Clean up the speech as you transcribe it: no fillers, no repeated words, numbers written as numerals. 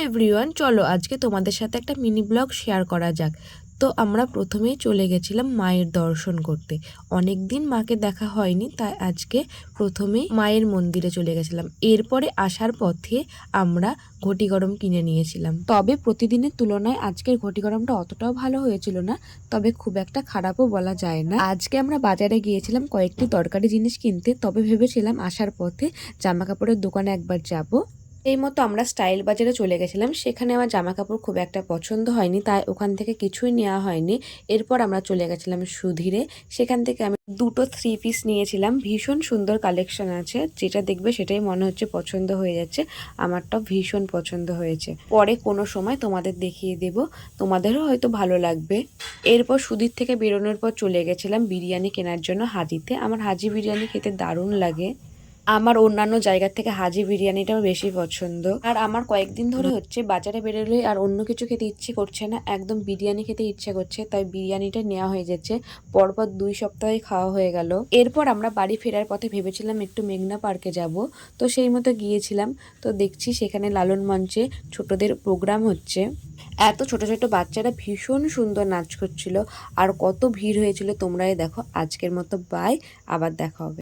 Everyone, চলো আজকে তোমাদের সাথে একটা মিনি ব্লগ শেয়ার করা যাক। তো আমরা প্রথমেই চলে গেছিলাম মায়ের দর্শন করতে। অনেক দিন মাকে দেখা হয়নি, তাই আজকে প্রথমেই মায়ের মন্দিরে চলে গেছিলাম। এরপরে আসার পথে আমরা ঘটি গরম কিনে নিয়েছিলাম। তবে প্রতিদিনের তুলনায় আজকের ঘটি গরমটা অতটাও ভালো হয়েছিল না, তবে খুব একটা খারাপও বলা যায় না। আজকে আমরা বাজারে গিয়েছিলাম কয়েকটি তরকারি জিনিস কিনতে, তবে ভেবেছিলাম আসার পথে জামা কাপড়ের দোকানে একবার যাব। এই মতো আমরা স্টাইল বাজারে চলে গেছিলাম। সেখানে আমার জামা কাপড় খুব একটা পছন্দ হয়নি, তাই ওখান থেকে কিছুই নেওয়া হয়নি। এরপর আমরা চলে গেছিলাম সুধীরে। সেখান থেকে আমি দুটো 3 পিস নিয়েছিলাম। ভীষণ সুন্দর কালেকশন আছে, যেটা দেখবে সেটাই মনে হচ্ছে পছন্দ হয়ে যাচ্ছে। আমারটাও ভীষণ পছন্দ হয়েছে। পরে কোনো সময় তোমাদের দেখিয়ে দেব, তোমাদেরও হয়তো ভালো লাগবে। এরপর সুধীর থেকে বেরোনোর পর চলে গেছিলাম বিরিয়ানি কেনার জন্য হাজিতে। আমার হাজি বিরিয়ানি খেতে দারুণ লাগে। আমার অন্যান্য জায়গার থেকে হাজি বিরিয়ানিটা বেশি পছন্দ। আর আমার কয়েকদিন ধরে হচ্ছে বাজারে বেরোলে আর অন্য কিছু খেতে ইচ্ছে করছে না, একদম বিরিয়ানি খেতে ইচ্ছে করছে, তাই বিরিয়ানিটা নেওয়া হয়ে যাচ্ছে। পরপর 2 সপ্তাহে খাওয়া হয়ে গেল। এরপর আমরা বাড়ি ফেরার পথে ভেবেছিলাম একটু মেঘনা পার্কে যাব, তো সেই মতো গিয়েছিলাম। তো দেখছি সেখানে লালন মঞ্চে ছোটদের প্রোগ্রাম হচ্ছে। এত ছোট ছোট বাচ্চারা ভীষণ সুন্দর নাচ করছিল, আর কত ভিড় হয়েছিল তোমরাই দেখো। আজকের মতো বাই, আবার দেখা হবে।